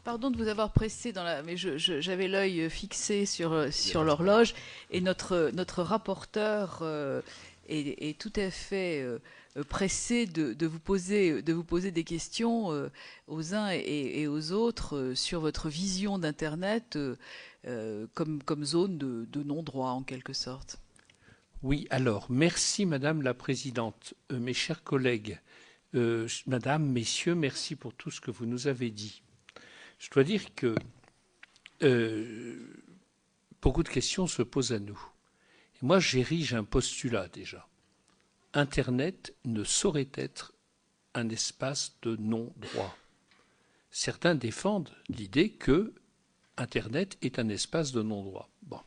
Pardon de vous avoir pressé mais j'avais l'œil fixé sur l'horloge et notre rapporteur est tout à fait pressé de vous poser des questions aux uns et aux autres sur votre vision d'Internet comme zone de non-droit en quelque sorte. Oui, alors, merci Madame la Présidente. Mes chers collègues, Madame, Messieurs, merci pour tout ce que vous nous avez dit. Je dois dire que euh, beaucoup de questions se posent à nous. Et moi, j'érige un postulat déjà. Internet ne saurait être un espace de non-droit. Certains défendent l'idée que Internet est un espace de non-droit. Bon.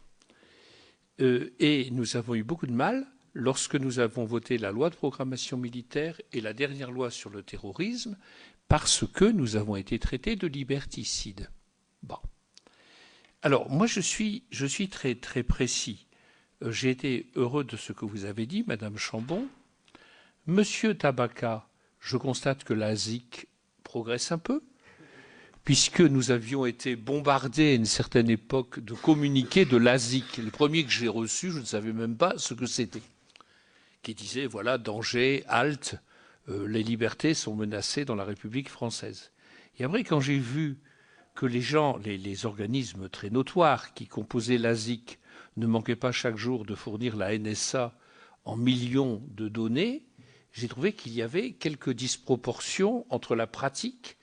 Et nous avons eu beaucoup de mal lorsque nous avons voté la loi de programmation militaire et la dernière loi sur le terrorisme, parce que nous avons été traités de liberticides. Bon. Alors, moi, je suis très, très précis. J'ai été heureux de ce que vous avez dit, Madame Chambon. Monsieur Tabaka, je constate que la ZIC progresse un peu, puisque nous avions été bombardés à une certaine époque de communiqués de l'ASIC. Le premier que j'ai reçu, je ne savais même pas ce que c'était, qui disait, voilà, danger, halte, les libertés sont menacées dans la République française. Et après, quand j'ai vu que les gens, les organismes très notoires qui composaient l'ASIC ne manquaient pas chaque jour de fournir la NSA en millions de données, j'ai trouvé qu'il y avait quelques disproportions entre la pratique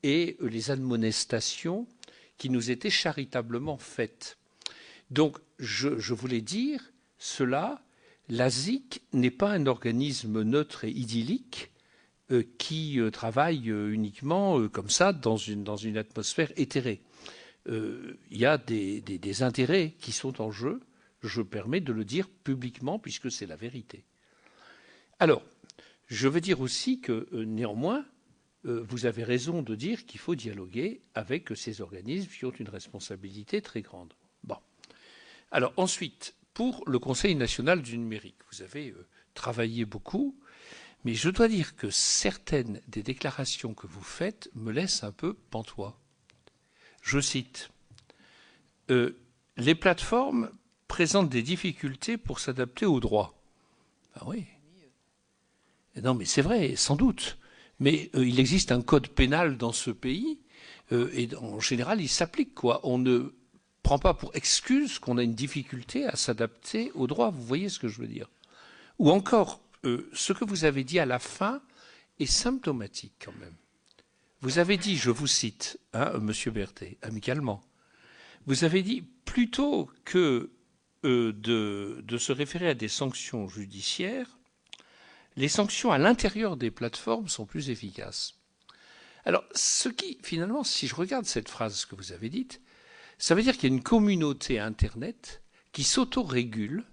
et les admonestations qui nous étaient charitablement faites. Donc, je voulais dire cela, l'ASIC n'est pas un organisme neutre et idyllique qui travaille uniquement comme ça dans une atmosphère éthérée. Il y a des intérêts qui sont en jeu, je me permets de le dire publiquement puisque c'est la vérité. Alors, je veux dire aussi que néanmoins, vous avez raison de dire qu'il faut dialoguer avec ces organismes qui ont une responsabilité très grande. Bon. Alors ensuite, pour le Conseil national du numérique, vous avez travaillé beaucoup, mais je dois dire que certaines des déclarations que vous faites me laissent un peu pantois. Je cite les plateformes présentent des difficultés pour s'adapter au droit. Ah oui. Non, mais c'est vrai, sans doute. Mais il existe un code pénal dans ce pays et en général, il s'applique quoi. On ne prend pas pour excuse qu'on a une difficulté à s'adapter au droit. Vous voyez ce que je veux dire? Ou encore, ce que vous avez dit à la fin est symptomatique quand même. Vous avez dit, je vous cite, hein, Monsieur Berthet, amicalement, vous avez dit plutôt que de se référer à des sanctions judiciaires, les sanctions à l'intérieur des plateformes sont plus efficaces. Alors, ce qui, finalement, si je regarde cette phrase que vous avez dite, ça veut dire qu'il y a une communauté Internet qui s'autorégule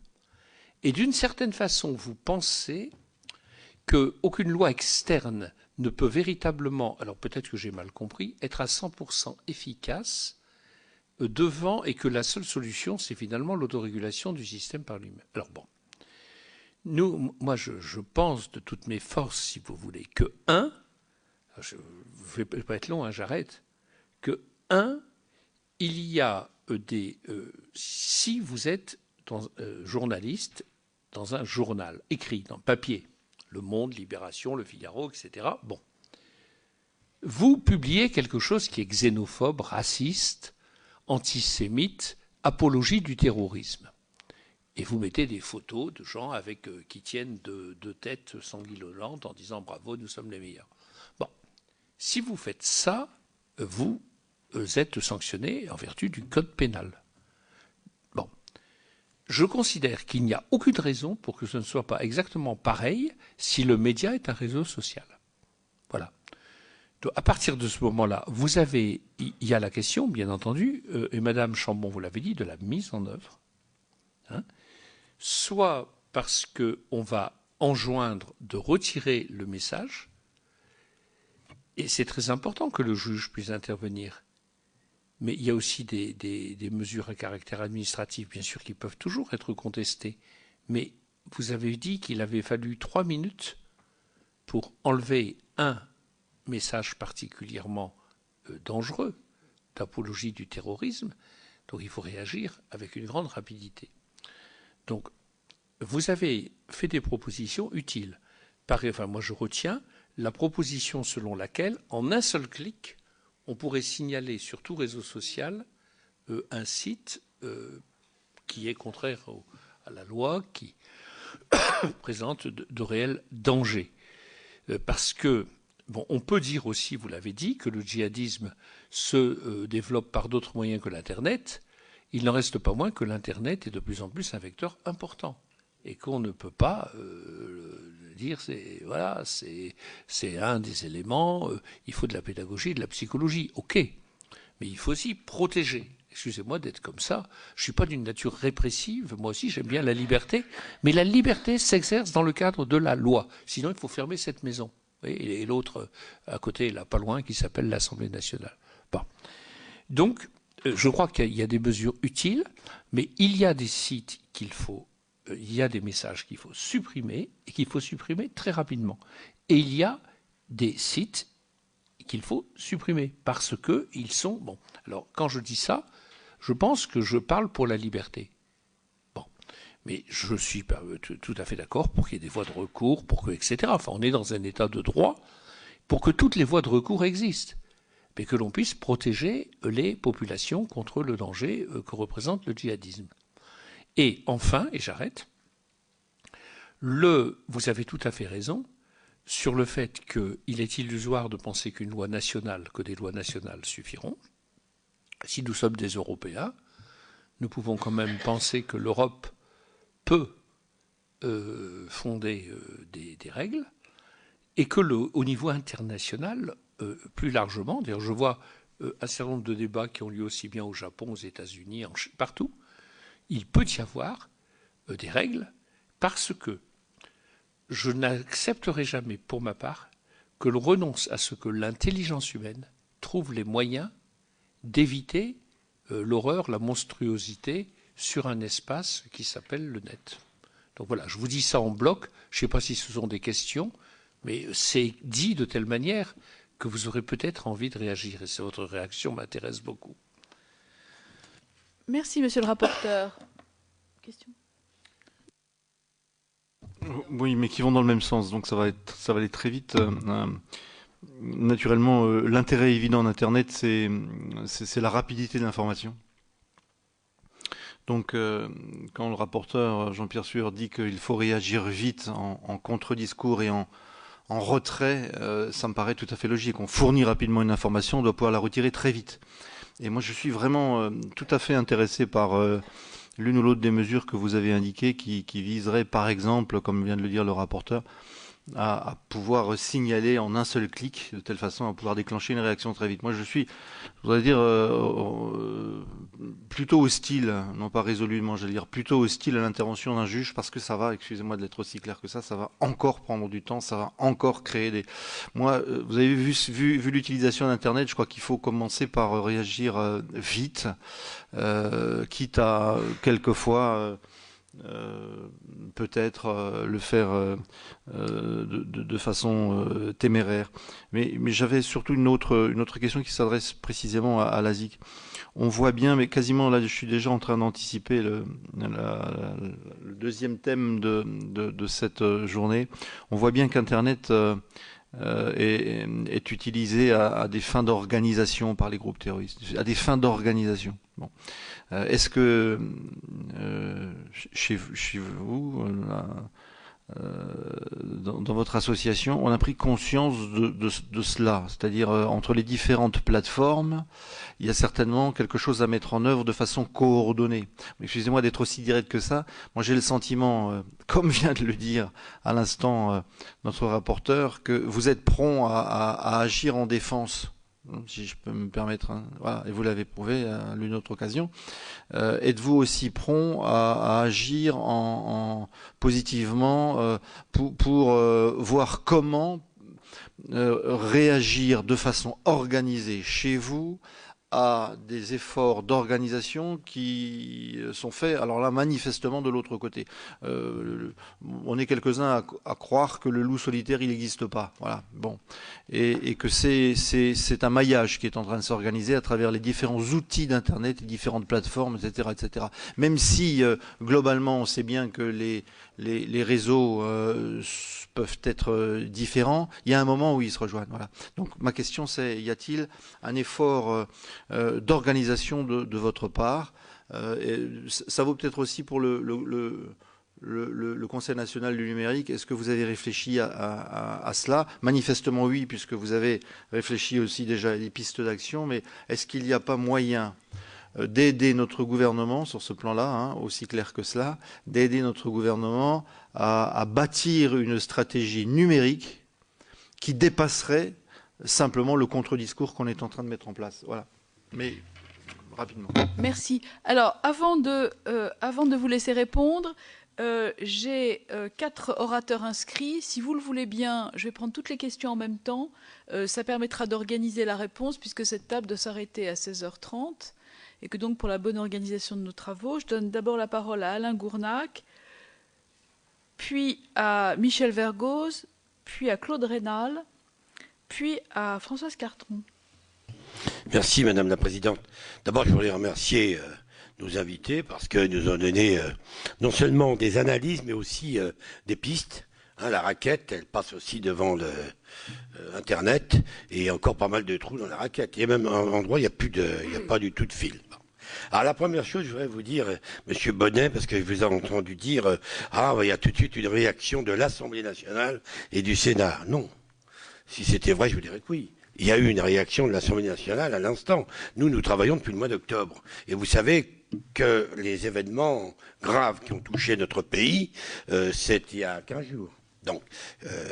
et d'une certaine façon, vous pensez qu'aucune loi externe ne peut véritablement, alors peut-être que j'ai mal compris, être à 100% efficace devant et que la seule solution, c'est finalement l'autorégulation du système par lui-même. Alors bon. Moi, je pense de toutes mes forces, si vous voulez, que je ne vais pas être long, hein, j'arrête, que il y a si vous êtes journaliste dans un journal écrit, dans papier, Le Monde, Libération, Le Figaro, etc., bon, vous publiez quelque chose qui est xénophobe, raciste, antisémite, apologie du terrorisme. Et vous mettez des photos de gens qui tiennent deux têtes sanguinolentes en disant bravo, nous sommes les meilleurs. Bon, si vous faites ça, vous êtes sanctionné en vertu du code pénal. Bon, je considère qu'il n'y a aucune raison pour que ce ne soit pas exactement pareil si le média est un réseau social. Voilà. Donc, à partir de ce moment-là, il y a la question, bien entendu, et Madame Chambon, vous l'avez dit, de la mise en œuvre. Hein, soit parce qu'on va enjoindre de retirer le message, et c'est très important que le juge puisse intervenir. Mais il y a aussi des mesures à caractère administratif, bien sûr, qui peuvent toujours être contestées. Mais vous avez dit qu'il avait fallu 3 minutes pour enlever un message particulièrement dangereux. d'apologie du terrorisme, donc il faut réagir avec une grande rapidité. Donc, vous avez fait des propositions utiles. Moi, je retiens la proposition selon laquelle, en un seul clic, on pourrait signaler sur tout réseau social un site qui est contraire à la loi, qui présente de réels dangers. Parce que, bon, on peut dire aussi, vous l'avez dit, que le djihadisme se développe par d'autres moyens que l'Internet. Il n'en reste pas moins que l'Internet est de plus en plus un vecteur important. Et qu'on ne peut pas dire, c'est un des éléments, il faut de la pédagogie, de la psychologie. OK. Mais il faut aussi protéger. Excusez-moi d'être comme ça. Je ne suis pas d'une nature répressive. Moi aussi, j'aime bien la liberté. Mais la liberté s'exerce dans le cadre de la loi. Sinon, il faut fermer cette maison. Et l'autre, à côté, là, pas loin, qui s'appelle l'Assemblée nationale. Bon. Donc, je crois qu'il y a des mesures utiles, mais il y a des sites il y a des messages qu'il faut supprimer, et qu'il faut supprimer très rapidement. Et il y a des sites qu'il faut supprimer, parce qu'ils sont... Bon, alors, quand je dis ça, je pense que je parle pour la liberté. Bon, mais je suis tout à fait d'accord pour qu'il y ait des voies de recours, etc. Enfin, on est dans un état de droit pour que toutes les voies de recours existent, mais que l'on puisse protéger les populations contre le danger que représente le djihadisme. Et enfin, et j'arrête, vous avez tout à fait raison sur le fait qu'il est illusoire de penser que des lois nationales suffiront. Si nous sommes des Européens, nous pouvons quand même penser que l'Europe peut fonder des règles et que au niveau international, plus largement, d'ailleurs je vois un certain nombre de débats qui ont lieu aussi bien au Japon, aux États-Unis, partout, il peut y avoir des règles parce que je n'accepterai jamais, pour ma part, que l'on renonce à ce que l'intelligence humaine trouve les moyens d'éviter l'horreur, la monstruosité sur un espace qui s'appelle le net. Donc voilà, je vous dis ça en bloc. Je ne sais pas si ce sont des questions, mais c'est dit de telle manière que vous aurez peut-être envie de réagir. Et votre réaction m'intéresse beaucoup. Merci, monsieur le rapporteur. Question ? Oui, mais qui vont dans le même sens, donc ça va aller très vite. Naturellement, l'intérêt évident d'Internet, c'est la rapidité de l'information. Donc, quand le rapporteur Jean-Pierre Sueur dit qu'il faut réagir vite en contre-discours et en retrait, ça me paraît tout à fait logique. On fournit rapidement une information, on doit pouvoir la retirer très vite. Et moi, je suis vraiment tout à fait intéressé par l'une ou l'autre des mesures que vous avez indiquées qui viseraient, par exemple, comme vient de le dire le rapporteur, à pouvoir signaler en un seul clic, de telle façon à pouvoir déclencher une réaction très vite. Moi, je voudrais dire, plutôt hostile, non pas résolument, j'allais dire plutôt hostile à l'intervention d'un juge, parce que ça va, excusez-moi d'être aussi clair que ça va encore prendre du temps, ça va encore créer des... Moi, vous avez vu l'utilisation d'Internet, je crois qu'il faut commencer par réagir vite, quitte à quelquefois... peut-être le faire de façon téméraire. Mais j'avais surtout une autre question qui s'adresse précisément à l'ASIC. On voit bien, mais quasiment là, je suis déjà en train d'anticiper le deuxième thème de cette journée. On voit bien qu'Internet est utilisé à des fins d'organisation par les groupes terroristes, à des fins d'organisation. Bon. Est-ce que chez vous, dans votre association, on a pris conscience de cela? C'est-à-dire, entre les différentes plateformes, il y a certainement quelque chose à mettre en œuvre de façon coordonnée. Excusez-moi d'être aussi direct que ça. Moi, j'ai le sentiment, comme vient de le dire à l'instant notre rapporteur, que vous êtes prompt à agir en défense. Si je peux me permettre, hein. Voilà, et vous l'avez prouvé à l'une autre occasion. Êtes-vous aussi prompt à agir positivement pour voir comment réagir de façon organisée chez vous à des efforts d'organisation qui sont faits, alors là, manifestement de l'autre côté. On est quelques-uns à croire que le loup solitaire, il n'existe pas. Voilà. Bon. Et que c'est un maillage qui est en train de s'organiser à travers les différents outils d'Internet, les différentes plateformes, etc., etc. Même si, globalement, on sait bien que les réseaux peuvent être différents, il y a un moment où ils se rejoignent. Voilà. Donc ma question c'est, y a-t-il un effort d'organisation de votre part? Ça vaut peut-être aussi pour le Conseil national du numérique. Est-ce que vous avez réfléchi à cela? Manifestement oui, puisque vous avez réfléchi aussi déjà à des pistes d'action, mais est-ce qu'il n'y a pas moyen d'aider notre gouvernement sur ce plan-là, hein, aussi clair que cela, d'aider notre gouvernement à bâtir une stratégie numérique qui dépasserait simplement le contre-discours qu'on est en train de mettre en place. Voilà. Mais rapidement. Merci. Alors, avant de vous laisser répondre, j'ai 4 orateurs inscrits. Si vous le voulez bien, je vais prendre toutes les questions en même temps. Ça permettra d'organiser la réponse, puisque cette table doit s'arrêter à 16h30. Et que donc, pour la bonne organisation de nos travaux, je donne d'abord la parole à Alain Gournac, puis à Michel Vergoz, puis à Claude Rénal, puis à Françoise Cartron. Merci Madame la Présidente. D'abord, je voudrais remercier nos invités parce qu'ils nous ont donné non seulement des analyses, mais aussi des pistes. Hein, la raquette, elle passe aussi devant le Internet et encore pas mal de trous dans la raquette. Il y a même un endroit, il n'y a pas du tout de fil. Bon. Alors la première chose, je voudrais vous dire, Monsieur Bonnet, parce que je vous ai entendu dire, il y a tout de suite une réaction de l'Assemblée nationale et du Sénat. Non. Si c'était vrai, je vous dirais que oui. Il y a eu une réaction de l'Assemblée nationale à l'instant. Nous travaillons depuis le mois d'octobre. Et vous savez que les événements graves qui ont touché notre pays, c'est il y a 15 jours. Donc,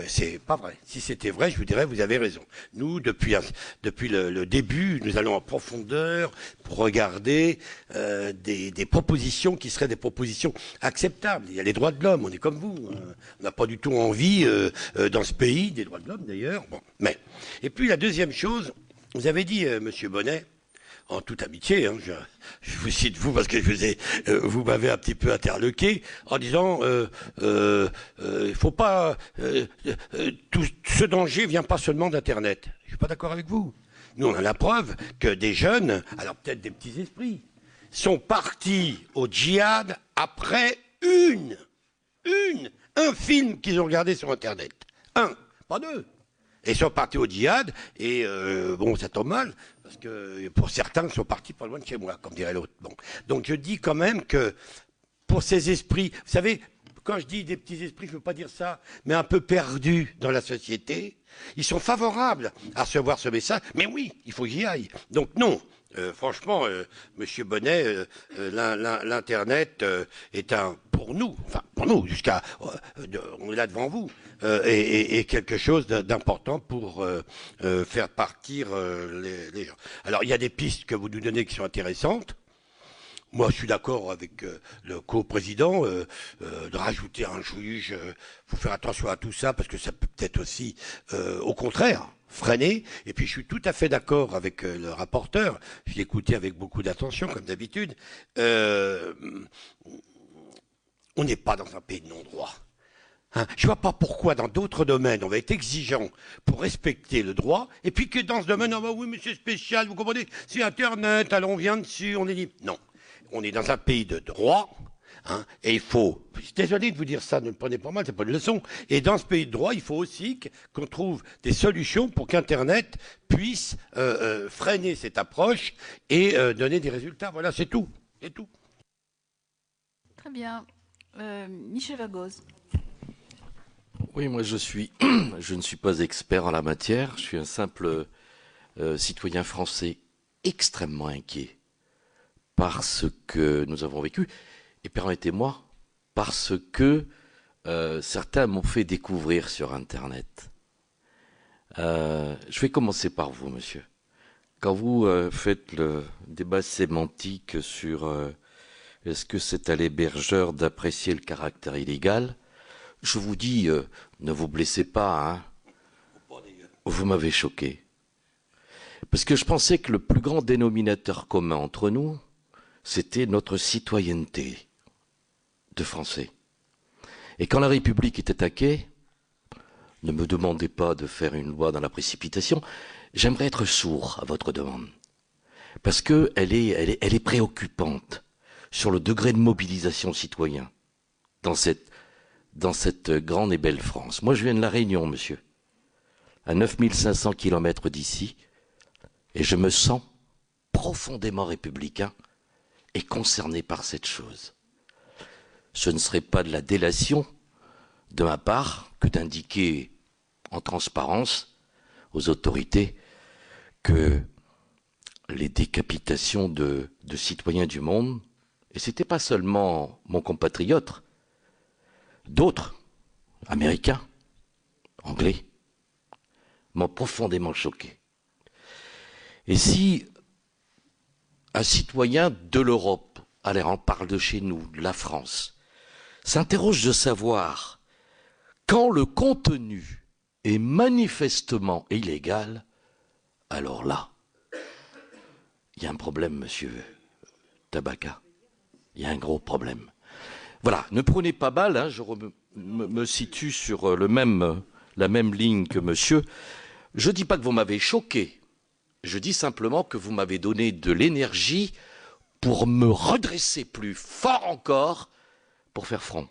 c'est pas vrai. Si c'était vrai, je vous dirais, vous avez raison. Nous, depuis le début, nous allons en profondeur pour regarder des propositions qui seraient des propositions acceptables. Il y a les droits de l'homme, on est comme vous. On n'a pas du tout envie, dans ce pays, des droits de l'homme d'ailleurs. Bon, mais. Et puis la deuxième chose, vous avez dit, Monsieur Bonnet, en toute amitié, hein, je vous cite vous parce que vous m'avez un petit peu interloqué en disant il faut pas tout ce danger vient pas seulement d'Internet. Je suis pas d'accord avec vous. Nous on a la preuve que des jeunes, alors peut-être des petits esprits, sont partis au djihad après un film qu'ils ont regardé sur Internet. Un, pas deux. Et ils sont partis au djihad et bon ça tombe mal. Parce que pour certains, ils sont partis pas loin de chez moi, comme dirait l'autre. Bon. Donc je dis quand même que pour ces esprits, vous savez, quand je dis des petits esprits, je ne veux pas dire ça, mais un peu perdus dans la société, ils sont favorables à recevoir ce message. Mais oui, il faut que j'y aille. Donc non, franchement, Monsieur Bonnet, l'Internet est pour nous, jusqu'à, on est là devant vous, et quelque chose d'important pour faire partir les gens. Alors il y a des pistes que vous nous donnez qui sont intéressantes. Moi, je suis d'accord avec le co-président de rajouter un juge. Faut faire attention à tout ça parce que ça peut peut-être aussi, au contraire, freiner. Et puis, je suis tout à fait d'accord avec le rapporteur. Je l'ai écouté avec beaucoup d'attention, comme d'habitude. On n'est pas dans un pays de non-droit. Hein, je vois pas pourquoi dans d'autres domaines on va être exigeant pour respecter le droit et puis que dans ce domaine, oh bah oui mais c'est spécial, vous comprenez, c'est Internet, alors on vient dessus, on est libre. Non, on est dans un pays de droit, hein, et il faut, je suis désolé de vous dire ça, ne le prenez pas mal, c'est pas une leçon, et dans ce pays de droit, il faut aussi qu'on trouve des solutions pour qu'Internet puisse freiner cette approche et donner des résultats. Voilà, c'est tout, c'est tout. Très bien. Michel Vergoz. Oui, moi je ne suis pas expert en la matière, je suis un simple citoyen français extrêmement inquiet par ce que nous avons vécu, et permettez-moi, parce que certains m'ont fait découvrir sur Internet. Je vais commencer par vous, monsieur. Quand vous faites le débat sémantique sur est-ce que c'est à l'hébergeur d'apprécier le caractère illégal, je vous dis, ne vous blessez pas, hein. Vous m'avez choqué. Parce que je pensais que le plus grand dénominateur commun entre nous, c'était notre citoyenneté de Français. Et quand la République est attaquée, ne me demandez pas de faire une loi dans la précipitation, j'aimerais être sourd à votre demande. Parce qu'elle est préoccupante sur le degré de mobilisation citoyen dans cette grande et belle France. Moi, je viens de La Réunion, monsieur, à 9500 kilomètres d'ici, et je me sens profondément républicain et concerné par cette chose. Ce ne serait pas de la délation de ma part que d'indiquer en transparence aux autorités que les décapitations de citoyens du monde, et c'était pas seulement mon compatriote, d'autres, américains, anglais, m'ont profondément choqué. Et si un citoyen de l'Europe, allez, on parle de chez nous, de la France, s'interroge de savoir quand le contenu est manifestement illégal, alors là, il y a un problème, monsieur Tabaka. Il y a un gros problème. Voilà, ne prenez pas mal, hein, je me situe sur la même ligne que monsieur. Je ne dis pas que vous m'avez choqué, je dis simplement que vous m'avez donné de l'énergie pour me redresser plus fort encore pour faire front.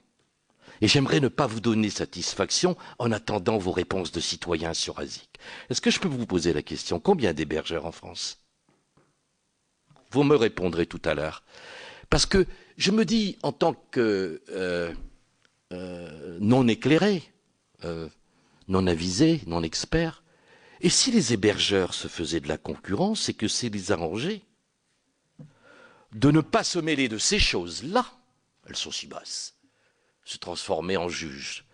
Et j'aimerais ne pas vous donner satisfaction en attendant vos réponses de citoyens sur ASIC. Est-ce que je peux vous poser la question, combien d'hébergeurs en France? Vous me répondrez tout à l'heure. Parce que je me dis, en tant que non éclairé, non avisé, non expert, et si les hébergeurs se faisaient de la concurrence et que c'est les arranger de ne pas se mêler de ces choses-là, elles sont si basses, se transformer en juge,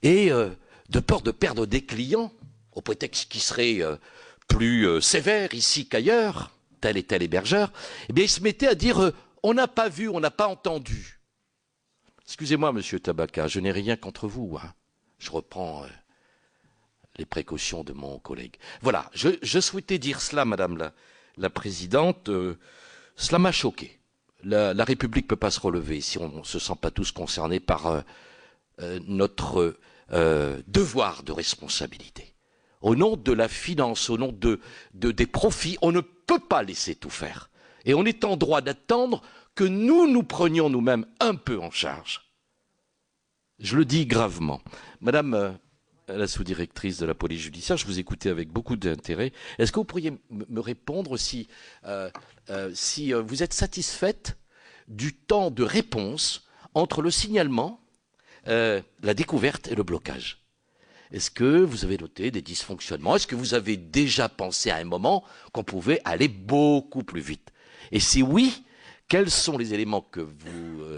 et de peur de perdre des clients, au prétexte qu'ils seraient plus sévères ici qu'ailleurs, tel et tel hébergeur, eh bien ils se mettaient à dire on n'a pas vu, on n'a pas entendu. Excusez-moi, monsieur Tabaka, je n'ai rien contre vous. Hein. Je reprends les précautions de mon collègue. Voilà, je souhaitais dire cela, madame la présidente. Cela m'a choqué. La République ne peut pas se relever si on ne se sent pas tous concernés par notre devoir de responsabilité. Au nom de la finance, au nom des profits, on ne peut pas laisser tout faire. Et on est en droit d'attendre que nous prenions nous-mêmes un peu en charge. Je le dis gravement. Madame la sous-directrice de la police judiciaire, je vous écoutais avec beaucoup d'intérêt. Est-ce que vous pourriez me répondre si vous êtes satisfaite du temps de réponse entre le signalement, la découverte et le blocage? Est-ce que vous avez noté des dysfonctionnements? Est-ce que vous avez déjà pensé à un moment qu'on pouvait aller beaucoup plus vite? Et si oui, quels sont les éléments que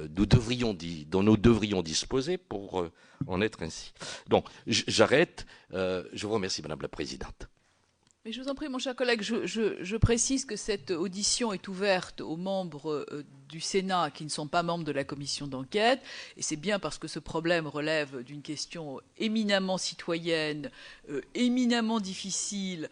dont nous devrions disposer pour en être ainsi? Donc, j'arrête. Je vous remercie, Madame la Présidente. Mais je vous en prie, mon cher collègue, je précise que cette audition est ouverte aux membres du Sénat qui ne sont pas membres de la commission d'enquête, et c'est bien parce que ce problème relève d'une question éminemment citoyenne, éminemment difficile,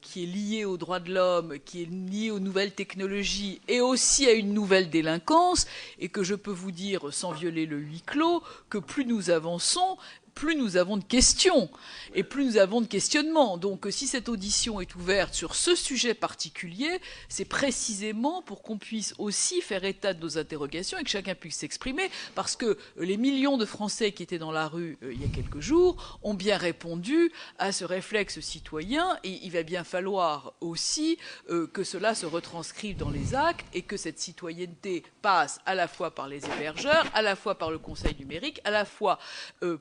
qui est liée aux droits de l'homme, qui est liée aux nouvelles technologies et aussi à une nouvelle délinquance, et que je peux vous dire, sans violer le huis clos, que plus nous avançons, plus nous avons de questions et plus nous avons de questionnements. Donc si cette audition est ouverte sur ce sujet particulier, c'est précisément pour qu'on puisse aussi faire état de nos interrogations et que chacun puisse s'exprimer, parce que les millions de Français qui étaient dans la rue il y a quelques jours ont bien répondu à ce réflexe citoyen, et il va bien falloir aussi que cela se retranscrive dans les actes et que cette citoyenneté passe à la fois par les hébergeurs, à la fois par le conseil numérique, à la fois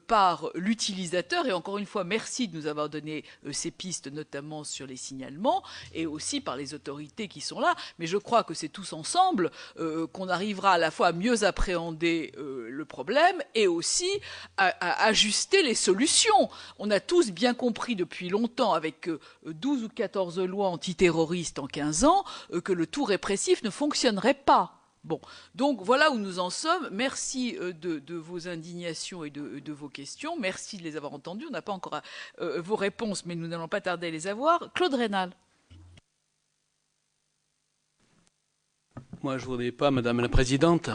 par l'utilisateur. Et encore une fois, merci de nous avoir donné ces pistes, notamment sur les signalements, et aussi par les autorités qui sont là. Mais je crois que c'est tous ensemble qu'on arrivera à la fois à mieux appréhender le problème et aussi à ajuster les solutions. On a tous bien compris depuis longtemps, avec 12 ou 14 lois antiterroristes en 15 ans, que le tout répressif ne fonctionnerait pas. Bon, donc voilà où nous en sommes. Merci de vos indignations et de vos questions. Merci de les avoir entendues. On n'a pas encore vos réponses, mais nous n'allons pas tarder à les avoir. Claude Raynal. Moi, je ne voudrais pas, Madame la Présidente,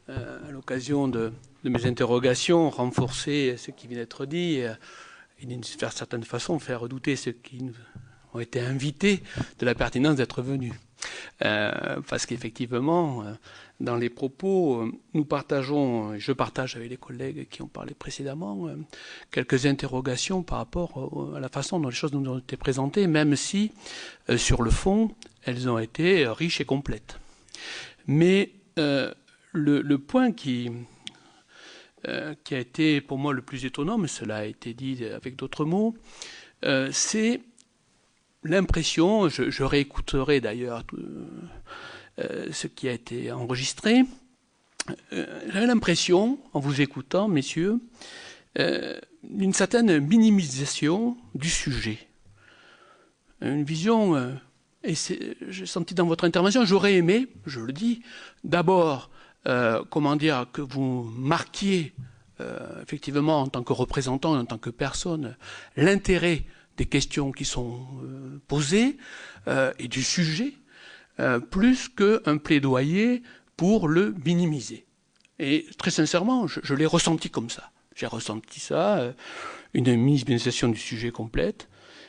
à l'occasion de mes interrogations, renforcer ce qui vient d'être dit et d'une certaine façon faire douter ceux qui ont été invités de la pertinence d'être venus. Parce qu'effectivement, dans les propos, nous partageons, je partage avec les collègues qui ont parlé précédemment, quelques interrogations par rapport à la façon dont les choses nous ont été présentées, même si, sur le fond, elles ont été riches et complètes. Mais le point qui a été pour moi le plus étonnant, mais cela a été dit avec d'autres mots, c'est l'impression, je réécouterai d'ailleurs ce qui a été enregistré, j'ai l'impression, en vous écoutant, messieurs, d'une certaine minimisation du sujet. Une vision, et j'ai senti dans votre intervention, j'aurais aimé, je le dis, d'abord, comment dire, que vous marquiez, effectivement, en tant que représentant, en tant que personne, l'intérêt des questions qui sont posées et du sujet, plus qu'un plaidoyer pour le minimiser. Et très sincèrement, je l'ai ressenti comme ça. J'ai ressenti ça, une minimisation du sujet complète,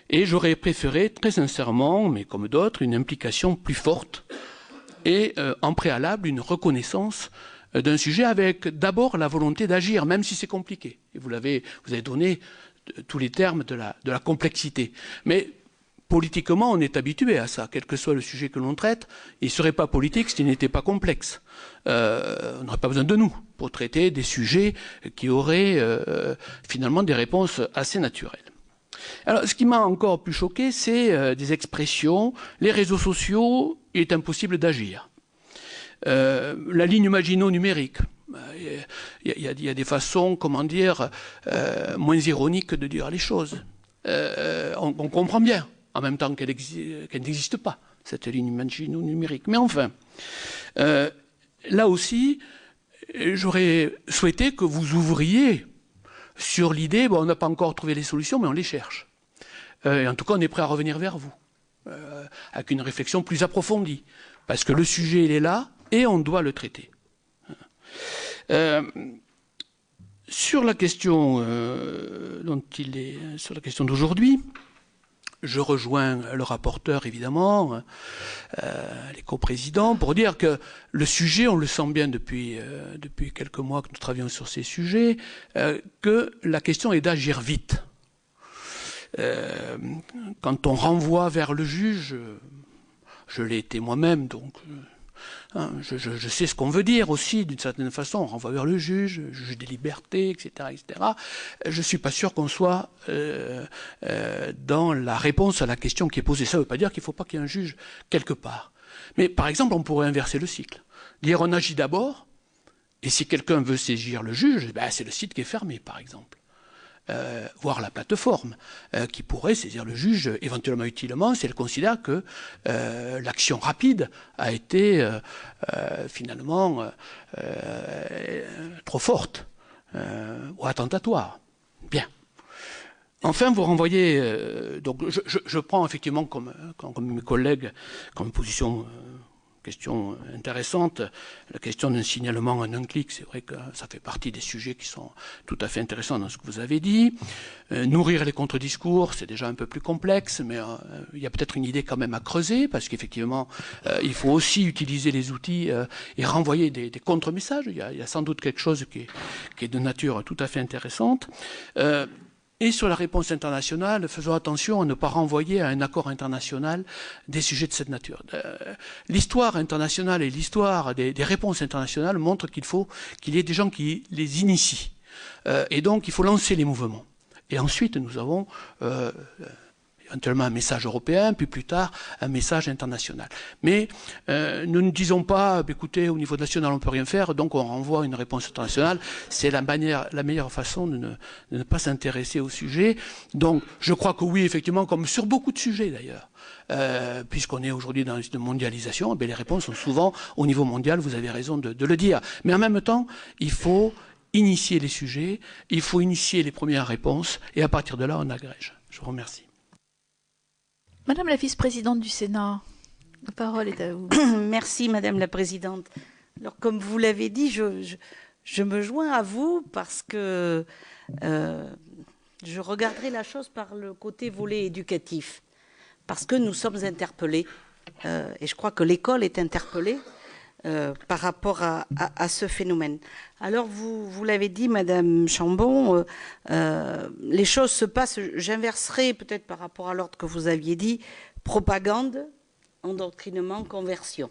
et j'aurais préféré, très sincèrement, mais comme d'autres, une implication plus forte et en préalable une reconnaissance d'un sujet avec d'abord la volonté d'agir, même si c'est compliqué. Et vous avez donné tous les termes de la complexité. Mais politiquement, on est habitué à ça, quel que soit le sujet que l'on traite. Il ne serait pas politique s'il n'était pas complexe. On n'aurait pas besoin de nous pour traiter des sujets qui auraient finalement des réponses assez naturelles. Alors, ce qui m'a encore plus choqué, c'est des expressions. Les réseaux sociaux, il est impossible d'agir. La ligne Maginot numérique. Il y a des façons, comment dire, moins ironiques de dire les choses. On comprend bien, en même temps qu'elle n'existe pas, cette ligne Maginot numérique. Mais enfin, là aussi, j'aurais souhaité que vous ouvriez sur l'idée, bon, on n'a pas encore trouvé les solutions, mais on les cherche. Et en tout cas, on est prêt à revenir vers vous, avec une réflexion plus approfondie. Parce que le sujet, il est là, et on doit le traiter. Sur la question sur la question d'aujourd'hui, je rejoins le rapporteur évidemment, les coprésidents, pour dire que le sujet, on le sent bien depuis quelques mois que nous travaillons sur ces sujets, que la question est d'agir vite. Quand on renvoie vers le juge, je l'ai été moi-même, donc je sais ce qu'on veut dire aussi, d'une certaine façon, on renvoie vers le juge des libertés, etc., etc. Je ne suis pas sûr qu'on soit dans la réponse à la question qui est posée. Ça ne veut pas dire qu'il ne faut pas qu'il y ait un juge quelque part. Mais par exemple, on pourrait inverser le cycle. Dire on agit d'abord, et si quelqu'un veut saisir le juge, ben, c'est le site qui est fermé, par exemple. Voire la plateforme, qui pourrait saisir le juge éventuellement utilement si elle considère que l'action rapide a été finalement trop forte ou attentatoire. Bien. Enfin, vous renvoyez... donc je prends effectivement comme mes collègues comme position... question intéressante, la question d'un signalement en un clic, c'est vrai que ça fait partie des sujets qui sont tout à fait intéressants dans ce que vous avez dit. Nourrir les contre-discours, c'est déjà un peu plus complexe, mais il y a peut-être une idée quand même à creuser, parce qu'effectivement, il faut aussi utiliser les outils et renvoyer des contre-messages. Il y a sans doute quelque chose qui est de nature tout à fait intéressante. Et sur la réponse internationale, faisons attention à ne pas renvoyer à un accord international des sujets de cette nature. L'histoire internationale et l'histoire des réponses internationales montrent qu'il y ait des gens qui les initient. Et donc, il faut lancer les mouvements. Et ensuite, nous avons éventuellement un message européen, puis plus tard un message international. Mais nous ne disons pas, écoutez, au niveau national on ne peut rien faire, donc on renvoie une réponse internationale. C'est la meilleure façon de ne pas s'intéresser au sujet. Donc je crois que oui, effectivement, comme sur beaucoup de sujets d'ailleurs, puisqu'on est aujourd'hui dans une mondialisation, les réponses sont souvent au niveau mondial, vous avez raison de le dire. Mais en même temps, il faut initier les sujets, il faut initier les premières réponses, et à partir de là, on agrège. Je vous remercie. Madame la vice-présidente du Sénat, La parole est à vous. Merci, Madame la Présidente. Alors, comme vous l'avez dit, je me joins à vous parce que je regarderai la chose par le côté volet éducatif. Parce que nous sommes interpellés, et je crois que l'école est interpellée par rapport à ce phénomène. Alors, vous l'avez dit, Madame Chambon, les choses se passent, j'inverserai peut-être par rapport à l'ordre que vous aviez dit, propagande, endoctrinement, conversion.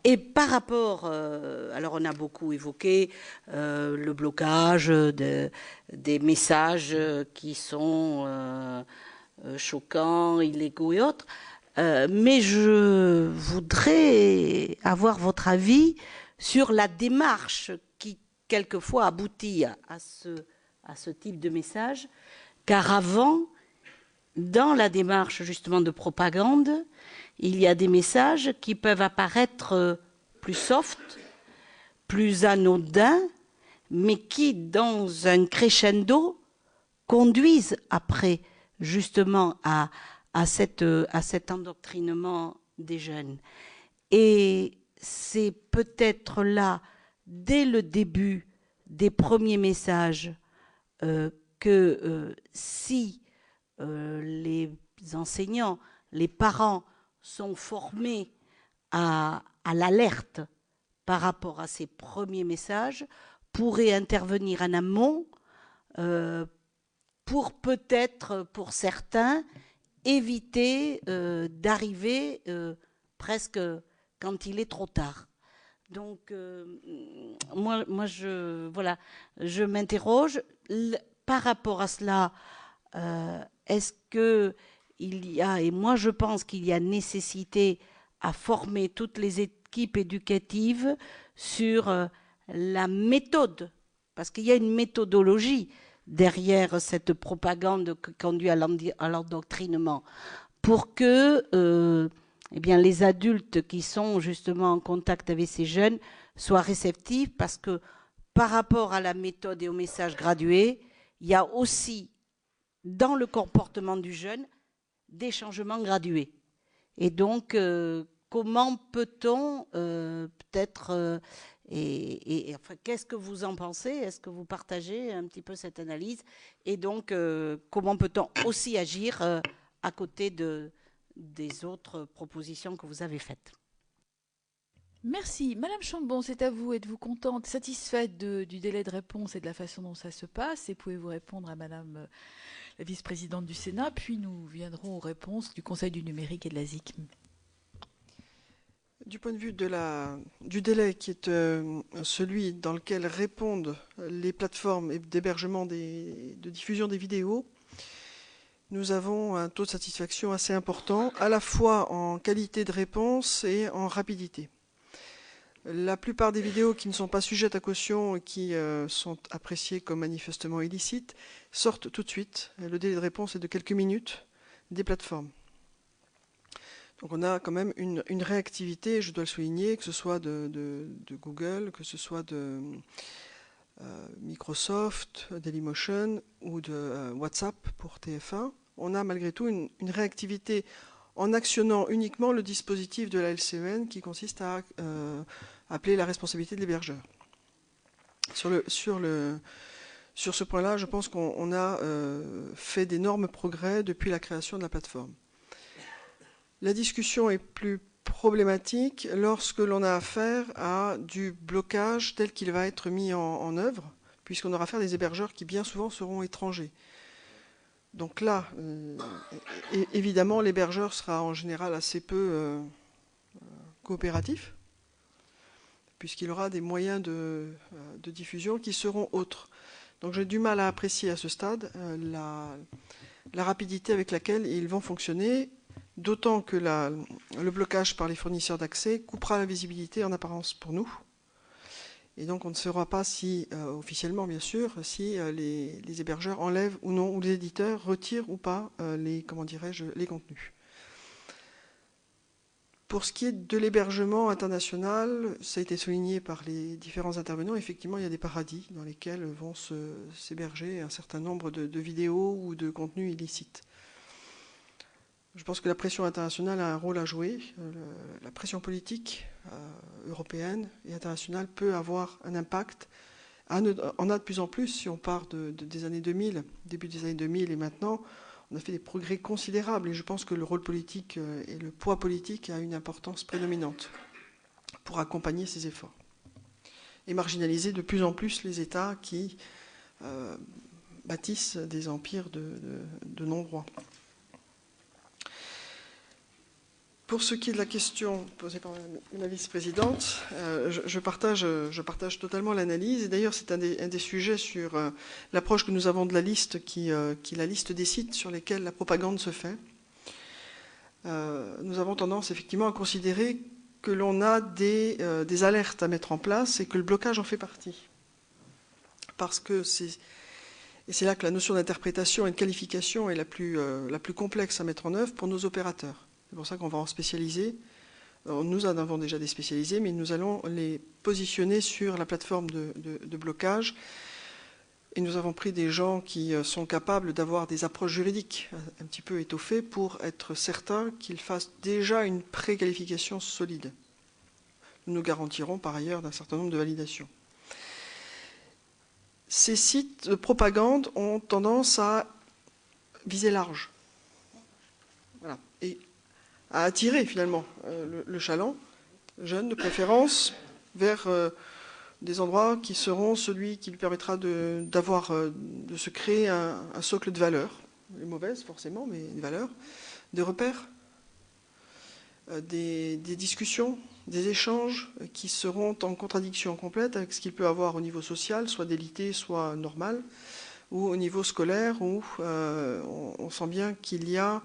Et par rapport, alors on a beaucoup évoqué le blocage des messages qui sont choquants, illégaux et autres, mais je voudrais avoir votre avis sur la démarche qui quelquefois aboutit à ce type de message, car avant, dans la démarche justement de propagande, il y a des messages qui peuvent apparaître plus soft, plus anodins, mais qui, dans un crescendo, conduisent après justement à cet endoctrinement des jeunes. Et c'est peut-être là, dès le début des premiers messages, que si les enseignants, les parents sont formés à l'alerte par rapport à ces premiers messages, pourraient intervenir en amont pour peut-être, pour certains, éviter d'arriver presque quand il est trop tard. Donc, moi je m'interroge par rapport à cela. Est-ce que il y a, et moi je pense qu'il y a nécessité à former toutes les équipes éducatives sur la méthode, parce qu'il y a une méthodologie derrière cette propagande qui conduit à l'endoctrinement, pour que eh bien, les adultes qui sont justement en contact avec ces jeunes soient réceptifs, parce que par rapport à la méthode et au message gradué, il y a aussi dans le comportement du jeune des changements gradués. Et donc, comment peut-on peut-être... enfin, qu'est-ce que vous en pensez? Est-ce que vous partagez un petit peu cette analyse? Et donc, comment peut-on aussi agir à côté des autres propositions que vous avez faites? Merci. Madame Chambon, c'est à vous. Êtes-vous contente, satisfaite du délai de réponse et de la façon dont ça se passe? Et pouvez-vous répondre à Madame la vice-présidente du Sénat? Puis nous viendrons aux réponses du Conseil du numérique et de la ZIC. Du point de vue du délai qui est celui dans lequel répondent les plateformes d'hébergement de diffusion des vidéos, nous avons un taux de satisfaction assez important, à la fois en qualité de réponse et en rapidité. La plupart des vidéos qui ne sont pas sujettes à caution et qui sont appréciées comme manifestement illicites sortent tout de suite. Le délai de réponse est de quelques minutes des plateformes. Donc on a quand même une réactivité, je dois le souligner, que ce soit de Google, que ce soit de Microsoft, Dailymotion ou de WhatsApp pour TF1. On a malgré tout une réactivité en actionnant uniquement le dispositif de la LCEN qui consiste à appeler la responsabilité de l'hébergeur. Sur ce point-là, je pense qu'on a fait d'énormes progrès depuis la création de la plateforme. La discussion est plus problématique lorsque l'on a affaire à du blocage tel qu'il va être mis en œuvre, puisqu'on aura affaire à des hébergeurs qui bien souvent seront étrangers. Donc là, évidemment, l'hébergeur sera en général assez peu coopératif, puisqu'il aura des moyens de diffusion qui seront autres. Donc j'ai du mal à apprécier à ce stade la rapidité avec laquelle ils vont fonctionner, d'autant que le blocage par les fournisseurs d'accès coupera la visibilité en apparence pour nous. Et donc on ne saura pas si, officiellement bien sûr, si les hébergeurs enlèvent ou non, ou les éditeurs retirent ou pas les contenus. Pour ce qui est de l'hébergement international, ça a été souligné par les différents intervenants, effectivement il y a des paradis dans lesquels vont s'héberger un certain nombre de vidéos ou de contenus illicites. Je pense que la pression internationale a un rôle à jouer. La pression politique européenne et internationale peut avoir un impact. En a de plus en plus, si on part des années 2000, début des années 2000 et maintenant, on a fait des progrès considérables. Et je pense que le rôle politique et le poids politique a une importance prédominante pour accompagner ces efforts. Et marginaliser de plus en plus les États qui bâtissent des empires de non-droit. Pour ce qui est de la question posée par la vice-présidente, je partage totalement l'analyse. Et d'ailleurs, c'est un des sujets sur l'approche que nous avons de la liste, qui est la liste des sites sur lesquels la propagande se fait. Nous avons tendance effectivement à considérer que l'on a des alertes à mettre en place et que le blocage en fait partie. Parce que c'est là que la notion d'interprétation et de qualification est la plus complexe à mettre en œuvre pour nos opérateurs. C'est pour ça qu'on va en spécialiser. Nous en avons déjà des spécialisés, mais nous allons les positionner sur la plateforme de blocage. Et nous avons pris des gens qui sont capables d'avoir des approches juridiques un petit peu étoffées pour être certains qu'ils fassent déjà une préqualification solide. Nous nous garantirons par ailleurs d'un certain nombre de validations. Ces sites de propagande ont tendance à viser large. Voilà. Et à attirer finalement le chaland, jeune de préférence, vers des endroits qui seront celui qui lui permettra de se créer un socle de valeurs, les mauvaises forcément, mais des valeurs, des repères, des discussions, des échanges qui seront en contradiction complète avec ce qu'il peut avoir au niveau social, soit délité, soit normal, ou au niveau scolaire, où on sent bien qu'il y a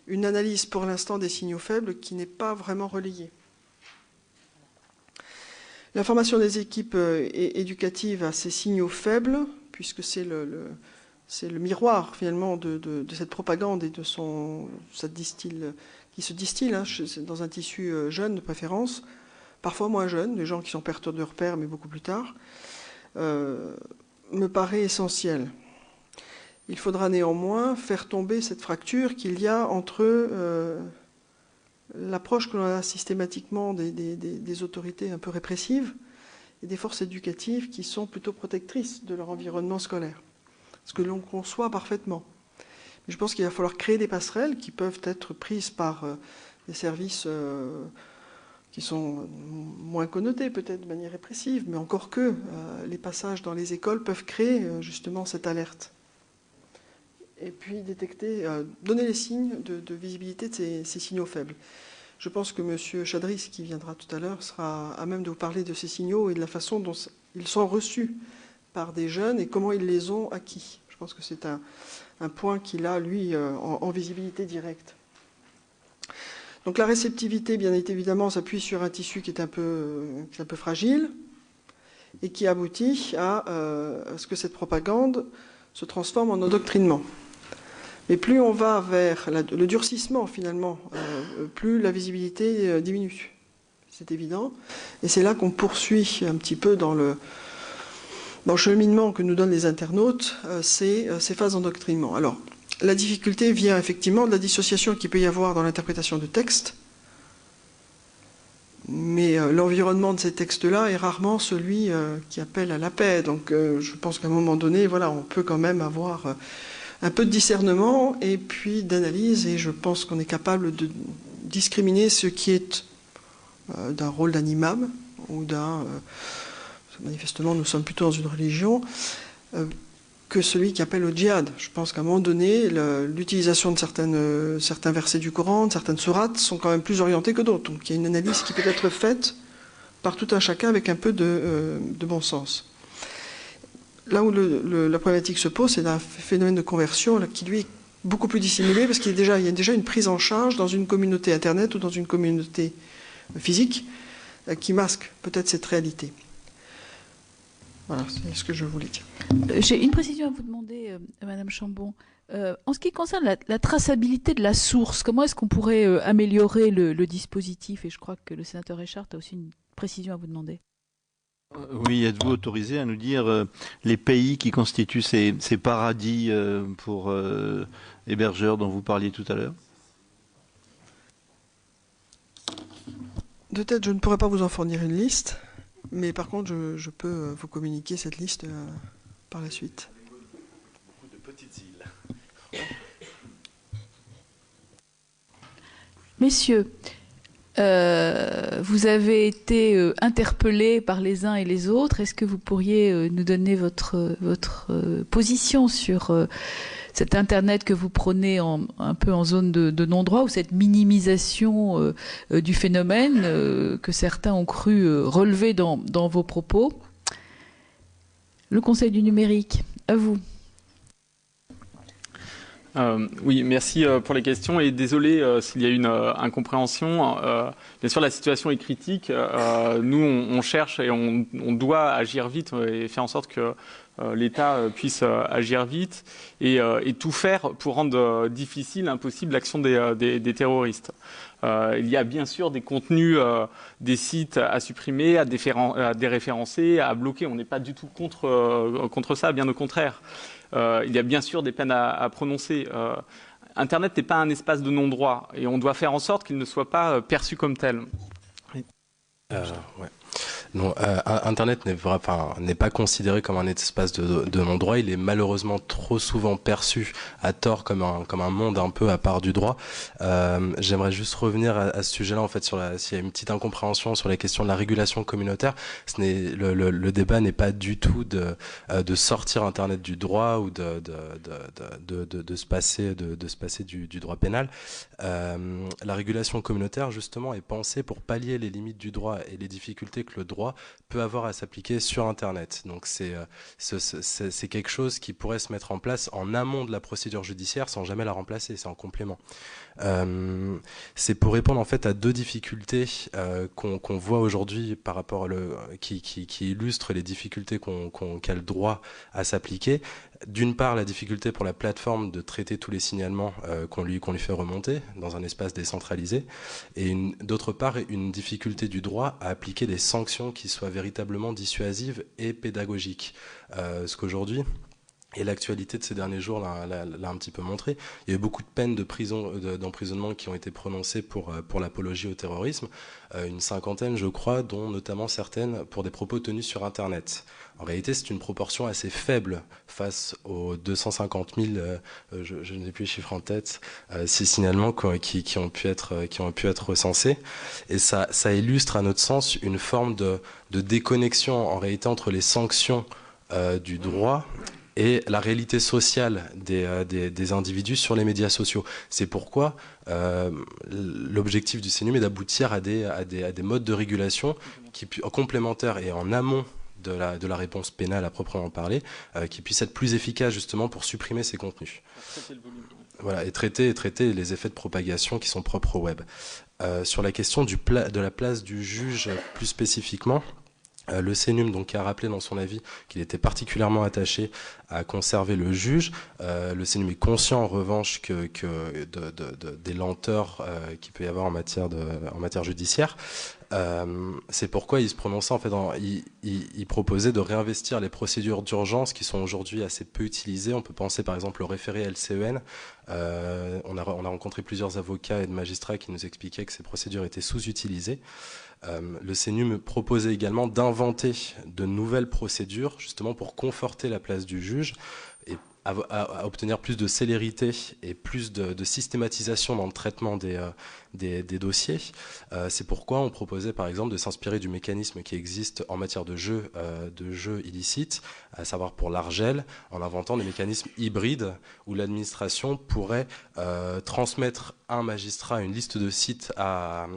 une analyse pour l'instant des signaux faibles qui n'est pas vraiment relayée. La formation des équipes éducatives à ces signaux faibles, puisque c'est le miroir finalement de cette propagande et de qui se distille dans un tissu jeune de préférence, parfois moins jeune, des gens qui sont perturbateurs de repères mais beaucoup plus tard, me paraît essentiel. Il faudra néanmoins faire tomber cette fracture qu'il y a entre l'approche que l'on a systématiquement des autorités un peu répressives et des forces éducatives qui sont plutôt protectrices de leur environnement scolaire. Ce que l'on conçoit parfaitement. Mais je pense qu'il va falloir créer des passerelles qui peuvent être prises par des services qui sont moins connotés peut-être de manière répressive, mais encore que les passages dans les écoles peuvent créer justement cette alerte. Et puis détecter, donner les signes de visibilité de ces signaux faibles. Je pense que M. Chadris, qui viendra tout à l'heure, sera à même de vous parler de ces signaux et de la façon dont ils sont reçus par des jeunes et comment ils les ont acquis. Je pense que c'est un point qu'il a, lui, en visibilité directe. Donc la réceptivité, bien évidemment, s'appuie sur un tissu qui est un peu fragile et qui aboutit à ce que cette propagande se transforme en endoctrinement. Mais plus on va vers le durcissement, finalement, plus la visibilité diminue. C'est évident. Et c'est là qu'on poursuit un petit peu dans le cheminement que nous donnent les internautes, ces phases d'endoctrinement. Alors, la difficulté vient effectivement de la dissociation qu'il peut y avoir dans l'interprétation de textes. Mais l'environnement de ces textes-là est rarement celui qui appelle à la paix. Donc je pense qu'à un moment donné, voilà, on peut quand même avoir un peu de discernement et puis d'analyse. Et je pense qu'on est capable de discriminer ce qui est d'un rôle d'animam ou manifestement, nous sommes plutôt dans une religion, que celui qui appelle au djihad. Je pense qu'à un moment donné, l'utilisation de certains versets du Coran, de certaines sourates, sont quand même plus orientés que d'autres. Donc il y a une analyse qui peut être faite par tout un chacun avec un peu de bon sens. Là où la problématique se pose, c'est un phénomène de conversion là, qui lui est beaucoup plus dissimulé, parce qu'il y a déjà une prise en charge dans une communauté Internet ou dans une communauté physique qui masque peut-être cette réalité. Voilà, c'est ce que je voulais dire. J'ai une précision à vous demander, Madame Chambon. En ce qui concerne la traçabilité de la source, comment est-ce qu'on pourrait améliorer le dispositif? Et je crois que le sénateur Richard a aussi une précision à vous demander. Oui, êtes-vous autorisé à nous dire les pays qui constituent ces paradis pour hébergeurs dont vous parliez tout à l'heure? De tête, je ne pourrais pas vous en fournir une liste, mais par contre, je peux vous communiquer cette liste par la suite. Beaucoup de petites îles. Messieurs, vous avez été interpellés par les uns et les autres. Est-ce que vous pourriez nous donner votre position sur cet Internet que vous prônez un peu en zone de non-droit, ou cette minimisation du phénomène que certains ont cru relever dans vos propos? Le Conseil du numérique, à vous. Oui, merci pour les questions et désolé s'il y a une incompréhension. Bien sûr, la situation est critique. Nous, on cherche et on doit agir vite et faire en sorte que l'État puisse agir vite et tout faire pour rendre difficile, impossible l'action des terroristes. Il y a bien sûr des contenus, des sites à supprimer, à déréférencer, à bloquer. On n'est pas du tout contre ça, bien au contraire. Il y a bien sûr des peines à prononcer. Internet n'est pas un espace de non-droit et on doit faire en sorte qu'il ne soit pas perçu comme tel. Ouais. Non, Internet n'est pas considéré comme un espace de non-droit. Il est malheureusement trop souvent perçu à tort comme un monde un peu à part du droit. J'aimerais juste revenir à ce sujet-là, en fait, s'il y a une petite incompréhension sur la question de la régulation communautaire. Le débat n'est pas du tout de sortir Internet du droit ou de se passer du droit pénal. La régulation communautaire, justement, est pensée pour pallier les limites du droit et les difficultés que le droit peut avoir à s'appliquer sur Internet. Donc c'est quelque chose qui pourrait se mettre en place en amont de la procédure judiciaire sans jamais la remplacer, c'est en complément. C'est pour répondre en fait à deux difficultés qu'on voit aujourd'hui par rapport qui illustrent les difficultés qu'a le droit à s'appliquer. D'une part, la difficulté pour la plateforme de traiter tous les signalements qu'on lui fait remonter dans un espace décentralisé, et d'autre part, une difficulté du droit à appliquer des sanctions qui soient véritablement dissuasives et pédagogiques. Ce qu'aujourd'hui, et l'actualité de ces derniers jours l'a un petit peu montré. Il y a eu beaucoup de peines d'emprisonnement qui ont été prononcées pour l'apologie au terrorisme, une cinquantaine je crois, dont notamment certaines pour des propos tenus sur Internet. En réalité, c'est une proportion assez faible face aux 250 000, je n'ai plus les chiffres en tête, ces signalements qui ont pu être recensés. Et ça illustre à notre sens une forme de déconnexion en réalité entre les sanctions du droit et la réalité sociale des individus sur les médias sociaux. C'est pourquoi l'objectif du CNUM est d'aboutir à des modes de régulation complémentaires et en amont de la réponse pénale à proprement parler, qui puissent être plus efficaces justement pour supprimer ces contenus. Voilà, et traiter les effets de propagation qui sont propres au web. Sur la question de la place du juge plus spécifiquement, le CNUM donc a rappelé dans son avis qu'il était particulièrement attaché à conserver le juge. Le CNUM est conscient en revanche des lenteurs qu'il peut y avoir en matière judiciaire. C'est pourquoi il se prononçait en fait, il proposait de réinvestir les procédures d'urgence qui sont aujourd'hui assez peu utilisées. On peut penser par exemple au référé LCEN. On a rencontré plusieurs avocats et de magistrats qui nous expliquaient que ces procédures étaient sous-utilisées. Le CNUM proposait également d'inventer de nouvelles procédures justement pour conforter la place du juge et à obtenir plus de célérité et plus de systématisation dans le traitement des dossiers. C'est pourquoi on proposait par exemple de s'inspirer du mécanisme qui existe en matière de jeux illicites, à savoir pour l'Argel, en inventant des mécanismes hybrides où l'administration pourrait transmettre à un magistrat une liste de sites à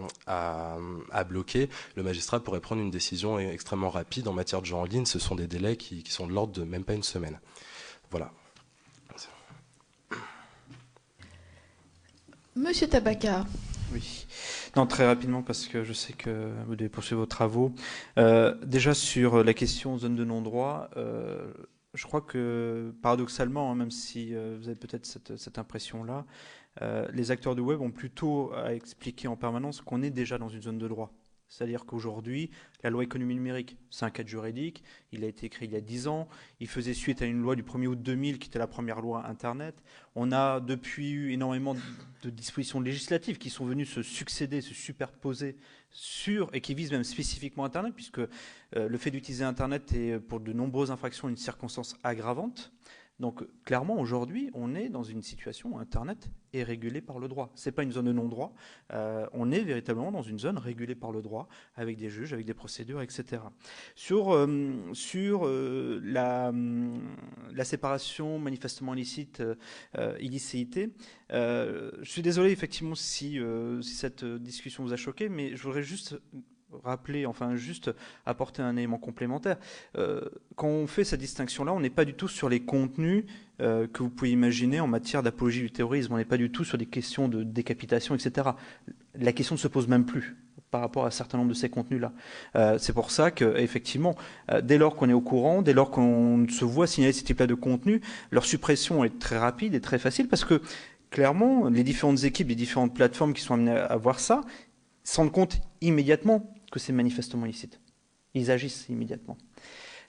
bloquer. Le magistrat pourrait prendre une décision extrêmement rapide. En matière de jeux en ligne, ce sont des délais qui sont de l'ordre de même pas une semaine. Voilà. Monsieur Tabaka. Oui. Non, très rapidement, parce que je sais que vous devez poursuivre vos travaux. Déjà, sur la question zone de non-droit, je crois que, paradoxalement, même si vous avez peut-être cette impression-là, les acteurs du web ont plutôt à expliquer en permanence qu'on est déjà dans une zone de droit. C'est-à-dire qu'aujourd'hui, la loi économie numérique, c'est un cadre juridique, il a été créé il y a 10 ans, il faisait suite à une loi du 1er août 2000 qui était la première loi Internet. On a depuis eu énormément de dispositions législatives qui sont venues se succéder, se superposer sur, et qui visent même spécifiquement Internet, puisque le fait d'utiliser Internet est pour de nombreuses infractions une circonstance aggravante. Donc clairement, aujourd'hui, on est dans une situation où Internet est régulé par le droit. Ce n'est pas une zone de non-droit, on est véritablement dans une zone régulée par le droit, avec des juges, avec des procédures, etc. Sur la séparation manifestement illicite, illicéité, je suis désolé effectivement si cette discussion vous a choqué, mais je voudrais juste rappeler, enfin juste apporter un élément complémentaire. Quand on fait cette distinction-là, on n'est pas du tout sur les contenus que vous pouvez imaginer en matière d'apologie du terrorisme. On n'est pas du tout sur des questions de décapitation, etc. La question ne se pose même plus par rapport à un certain nombre de ces contenus-là. C'est pour ça qu'effectivement, dès lors qu'on est au courant, dès lors qu'on se voit signaler ces types-là de contenus, leur suppression est très rapide et très facile parce que clairement, les différentes équipes, les différentes plateformes qui sont amenées à voir ça, se rendent compte immédiatement que c'est manifestement illicite. Ils agissent immédiatement.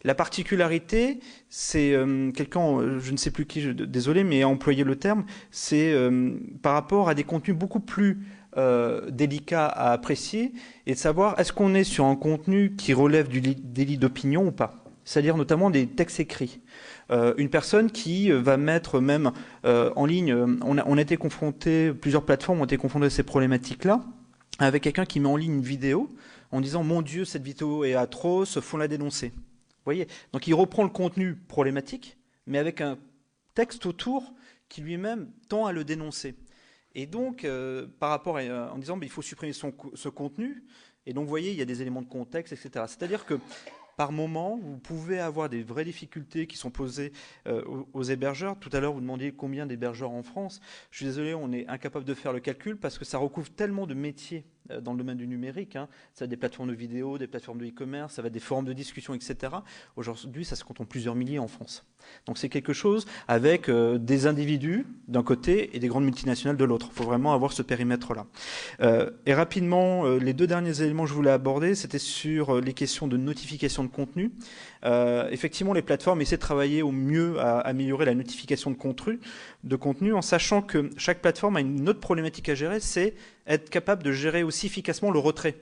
La particularité, c'est quelqu'un, je ne sais plus qui, désolé, mais a employé le terme, c'est par rapport à des contenus beaucoup plus délicats à apprécier et de savoir est-ce qu'on est sur un contenu qui relève du délit d'opinion ou pas. C'est-à-dire notamment des textes écrits. Une personne qui va mettre même en ligne, on a été confronté, plusieurs plateformes ont été confrontées à ces problématiques-là, avec quelqu'un qui met en ligne une vidéo en disant « Mon Dieu, cette vidéo est atroce, faut la dénoncer ». Vous voyez ? Donc il reprend le contenu problématique, mais avec un texte autour qui lui-même tend à le dénoncer. Et donc, par rapport en disant il faut supprimer ce contenu, et donc vous voyez, il y a des éléments de contexte, etc. C'est-à-dire que par moment, vous pouvez avoir des vraies difficultés qui sont posées aux hébergeurs. Tout à l'heure, vous demandiez combien d'hébergeurs en France. Je suis désolé, on est incapable de faire le calcul parce que ça recouvre tellement de métiers dans le domaine du numérique. Ça va être des plateformes de vidéo, des plateformes de e-commerce, ça va être des forums de discussion, etc. Aujourd'hui, ça se compte en plusieurs milliers en France. Donc c'est quelque chose avec des individus d'un côté et des grandes multinationales de l'autre. Il faut vraiment avoir ce périmètre-là. Et rapidement, les deux derniers éléments que je voulais aborder, c'était sur les questions de notification de contenu. Effectivement, les plateformes essaient de travailler au mieux à améliorer la notification de contenu en sachant que chaque plateforme a une autre problématique à gérer, c'est être capable de gérer aussi efficacement le retrait.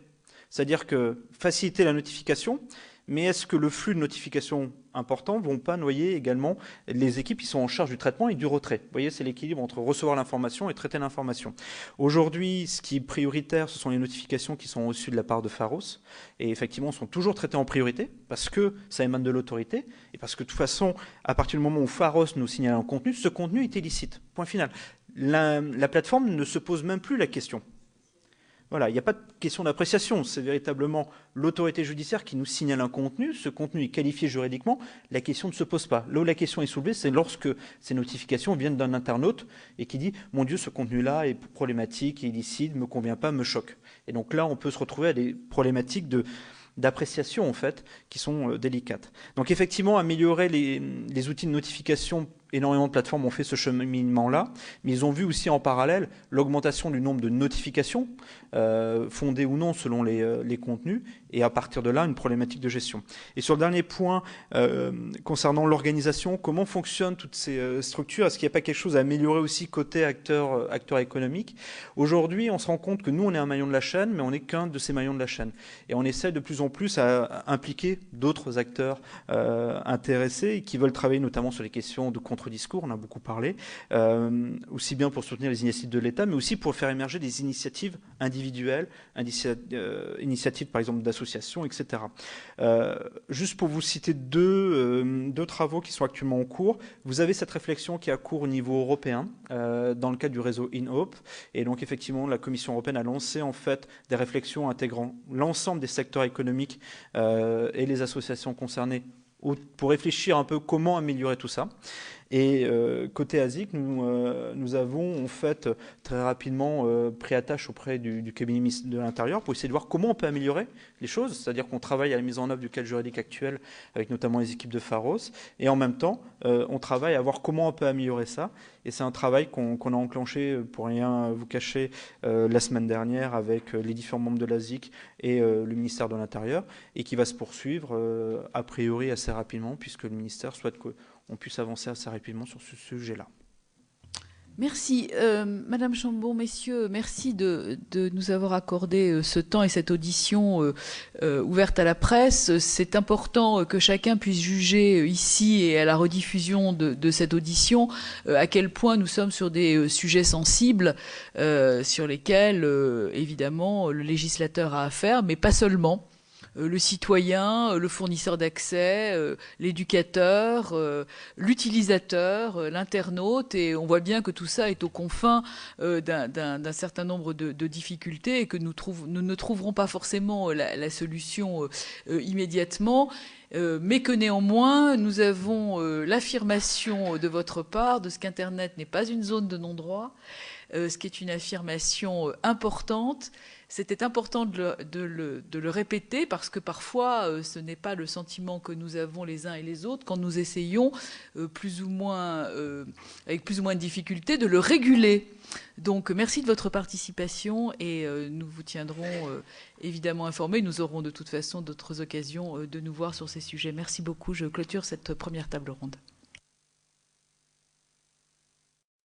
C'est-à-dire que faciliter la notification, mais est-ce que le flux de notifications importants ne vont pas noyer également les équipes qui sont en charge du traitement et du retrait? Vous voyez, c'est l'équilibre entre recevoir l'information et traiter l'information. Aujourd'hui, ce qui est prioritaire, ce sont les notifications qui sont reçues de la part de Pharos, et effectivement sont toujours traitées en priorité, parce que ça émane de l'autorité, et parce que de toute façon, à partir du moment où Pharos nous signale un contenu, ce contenu est illicite. Point final. La plateforme ne se pose même plus la question. Voilà, il n'y a pas de question d'appréciation, c'est véritablement l'autorité judiciaire qui nous signale un contenu, ce contenu est qualifié juridiquement, la question ne se pose pas. Là où la question est soulevée, c'est lorsque ces notifications viennent d'un internaute et qui dit « Mon Dieu, ce contenu-là est problématique, illicite, ne me convient pas, me choque ». Et donc là, on peut se retrouver à des problématiques d'appréciation, en fait, qui sont délicates. Donc effectivement, améliorer les outils de notification, énormément de plateformes ont fait ce cheminement-là, mais ils ont vu aussi en parallèle l'augmentation du nombre de notifications, fondées ou non selon les contenus, et à partir de là, une problématique de gestion. Et sur le dernier point, concernant l'organisation, comment fonctionnent toutes ces structures? Est-ce qu'il n'y a pas quelque chose à améliorer aussi côté acteur économique? Aujourd'hui, on se rend compte que nous, on est un maillon de la chaîne, mais on n'est qu'un de ces maillons de la chaîne. Et on essaie de plus en plus à impliquer d'autres acteurs intéressés et qui veulent travailler notamment sur les questions de contre-discours, on a beaucoup parlé, aussi bien pour soutenir les initiatives de l'État, mais aussi pour faire émerger des initiatives individuelles, initiatives par exemple d'associations, etc. Juste pour vous citer deux travaux qui sont actuellement en cours, vous avez cette réflexion qui est à cours au niveau européen, dans le cadre du réseau InHope, et donc effectivement la Commission européenne a lancé en fait des réflexions intégrant l'ensemble des secteurs économiques et les associations concernées pour réfléchir un peu comment améliorer tout ça. Et côté ASIC, nous avons en fait très rapidement pris attache auprès du cabinet de l'Intérieur pour essayer de voir comment on peut améliorer les choses, c'est-à-dire qu'on travaille à la mise en œuvre du cadre juridique actuel avec notamment les équipes de Pharos, et en même temps, on travaille à voir comment on peut améliorer ça. Et c'est un travail qu'on a enclenché, pour rien vous cacher, la semaine dernière avec les différents membres de l'ASIC et le ministère de l'Intérieur, et qui va se poursuivre a priori assez rapidement, puisque le ministère souhaite qu'on puisse avancer assez rapidement sur ce sujet-là. Merci. Madame Chambon, messieurs, merci de nous avoir accordé ce temps et cette audition ouverte à la presse. C'est important que chacun puisse juger ici et à la rediffusion de cette audition à quel point nous sommes sur des sujets sensibles sur lesquels, évidemment, le législateur a affaire, mais pas seulement. Le citoyen, le fournisseur d'accès, l'éducateur, l'utilisateur, l'internaute, et on voit bien que tout ça est aux confins d'un certain nombre de difficultés et que nous ne trouverons pas forcément la solution immédiatement. Mais que néanmoins, nous avons l'affirmation de votre part de ce qu'Internet n'est pas une zone de non-droit, ce qui est une affirmation importante. C'était important de le répéter parce que parfois, ce n'est pas le sentiment que nous avons les uns et les autres quand nous essayons, avec plus ou moins de difficulté, de le réguler. Donc, merci de votre participation et nous vous tiendrons évidemment informés. Nous aurons de toute façon d'autres occasions de nous voir sur ces sujets. Merci beaucoup. Je clôture cette première table ronde.